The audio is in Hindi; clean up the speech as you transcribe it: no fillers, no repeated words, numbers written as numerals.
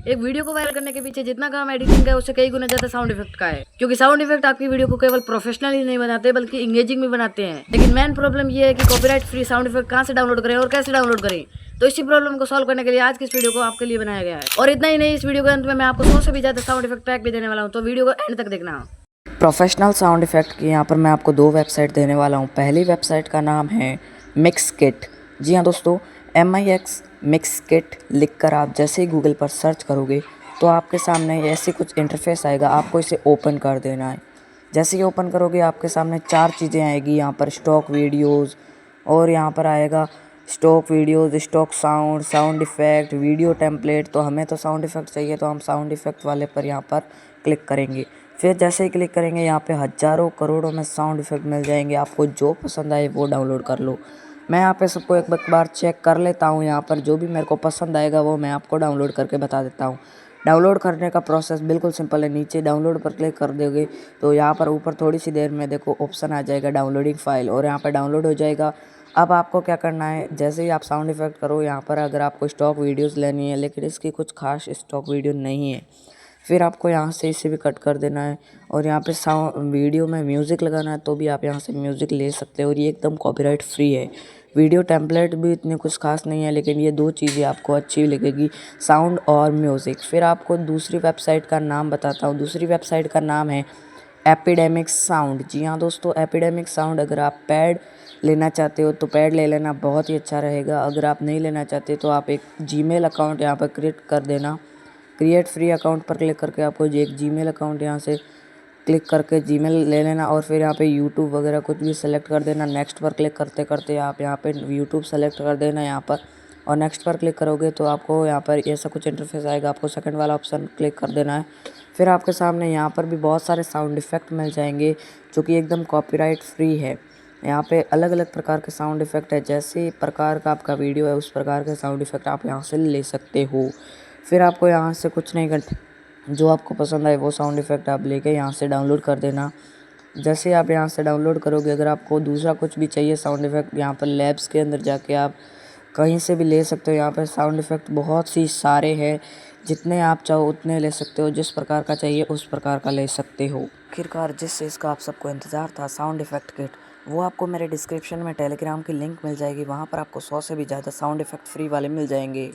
एक वीडियो को वायरल करने के पीछे जितना काम एडिटिंग का है उससे कई गुना ज्यादा साउंड इफेक्ट का है, क्योंकि साउंड इफेक्ट आपकी वीडियो को केवल प्रोफेशनल ही नहीं बनाते बल्कि इंगेजिंग भी बनाते हैं। लेकिन मेन प्रॉब्लम ये है कि कॉपीराइट फ्री साउंड इफेक्ट कहाँ से डाउनलोड करें और कैसे डाउनलोड करें। तो इसी प्रॉब्लम को सॉल्व करने के लिए आज की इस वीडियो को आपके लिए बनाया गया है। और इतना ही नहीं, इस वीडियो के अंत में मैं आपको 100 से भी ज्यादा साउंड इफेक्ट पैक भी देने वाला हूँ, तो वीडियो को एंड तक देखना। प्रोफेशनल साउंड इफ़ेक्ट की यहाँ पर मैं आपको 2 वेबसाइट देने वाला हूँ। पहली वेबसाइट का नाम है मिक्सकिट। जी हाँ दोस्तों, MIX मिक्सकिट लिख कर आप जैसे ही गूगल पर सर्च करोगे तो आपके सामने ऐसे कुछ इंटरफेस आएगा। आपको इसे ओपन कर देना है। जैसे ही ओपन करोगे आपके सामने 4 चीज़ें आएगी। यहाँ पर स्टॉक वीडियोज़ और यहाँ पर आएगा stock videos, stock sound, sound effect, video template. तो हमें तो साउंड इफ़ेक्ट चाहिए तो हम साउंड इफ़ेक्ट वाले पर यहाँ पर क्लिक करेंगे। फिर जैसे ही क्लिक करेंगे यहाँ पे हज़ारों करोड़ों में साउंड इफ़ेक्ट मिल जाएंगे। आपको जो पसंद आए वो डाउनलोड कर लो। मैं यहाँ पे सबको एक बार चेक कर लेता हूँ। यहाँ पर जो भी मेरे को पसंद आएगा वो मैं आपको डाउनलोड करके बता देता हूँ। डाउनलोड करने का प्रोसेस बिल्कुल सिंपल है। नीचे डाउनलोड पर क्लिक कर दोगे तो यहाँ पर ऊपर थोड़ी सी देर में देखो ऑप्शन आ जाएगा डाउनलोडिंग फ़ाइल, और यहाँ पर डाउनलोड हो जाएगा। अब आपको क्या करना है, जैसे ही आप साउंड इफ़ेक्ट करो यहाँ पर अगर आपको स्टॉक वीडियोज़ लेनी है लेकिन इसकी कुछ खास स्टॉक वीडियो नहीं है, फिर आपको यहाँ से इसे भी कट कर देना है। और यहाँ पे साउंड वीडियो में म्यूज़िक लगाना है तो भी आप यहाँ से म्यूज़िक ले सकते हो, और ये एकदम कॉपीराइट फ्री है। वीडियो टेम्पलेट भी इतने कुछ खास नहीं है, लेकिन ये 2 चीज़ें आपको अच्छी लगेगी, साउंड और म्यूज़िक। फिर आपको दूसरी वेबसाइट का नाम बताता हूँ। दूसरी वेबसाइट का नाम है एपिडेमिक साउंड। जी हाँ दोस्तों, एपिडेमिक साउंड। अगर आप पैड लेना चाहते हो तो पैड ले लेना, बहुत ही अच्छा रहेगा। अगर आप नहीं लेना चाहते तो आप एक जीमेल अकाउंट यहाँ पर क्रिएट कर देना। क्रिएट फ्री अकाउंट पर क्लिक करके आपको एक जीमेल अकाउंट यहाँ से क्लिक करके जीमेल ले लेना, और फिर यहाँ पे यूट्यूब वगैरह कुछ भी सेलेक्ट कर देना। नेक्स्ट पर क्लिक करते करते आप यहाँ पे यूट्यूब सेलेक्ट कर देना यहाँ पर, और नेक्स्ट पर क्लिक करोगे तो आपको यहाँ पर ऐसा कुछ इंटरफेस आएगा। आपको सेकंड वाला ऑप्शन क्लिक कर देना है। फिर आपके सामने यहाँ पर भी बहुत सारे साउंड इफ़ेक्ट मिल जाएंगे जो कि एकदम कॉपीराइट फ्री है। यहाँ पे अलग अलग प्रकार के साउंड इफ़ेक्ट है। जैसे प्रकार का आपका वीडियो है उस प्रकार के साउंड इफ़ेक्ट आप यहाँ से ले सकते हो। फिर आपको यहाँ से कुछ नहीं करना, जो आपको पसंद आए वो साउंड इफ़ेक्ट आप लेके यहाँ से डाउनलोड कर देना। जैसे आप यहाँ से डाउनलोड करोगे, अगर आपको दूसरा कुछ भी चाहिए साउंड इफ़ेक्ट, यहाँ पर लैब्स के अंदर जाके आप कहीं से भी ले सकते हो। यहाँ पर साउंड इफ़ेक्ट बहुत सी सारे हैं, जितने आप चाहो उतने ले सकते हो। जिस प्रकार का चाहिए उस प्रकार का ले सकते हो। आखिरकार जिस चीज़ का आप सबको इंतज़ार था, साउंड इफ़ेक्ट किट, वो आपको मेरे डिस्क्रिप्शन में टेलीग्राम की लिंक मिल जाएगी। वहाँ पर आपको 100 से भी ज़्यादा साउंड इफ़ेक्ट फ्री वाले मिल जाएंगे।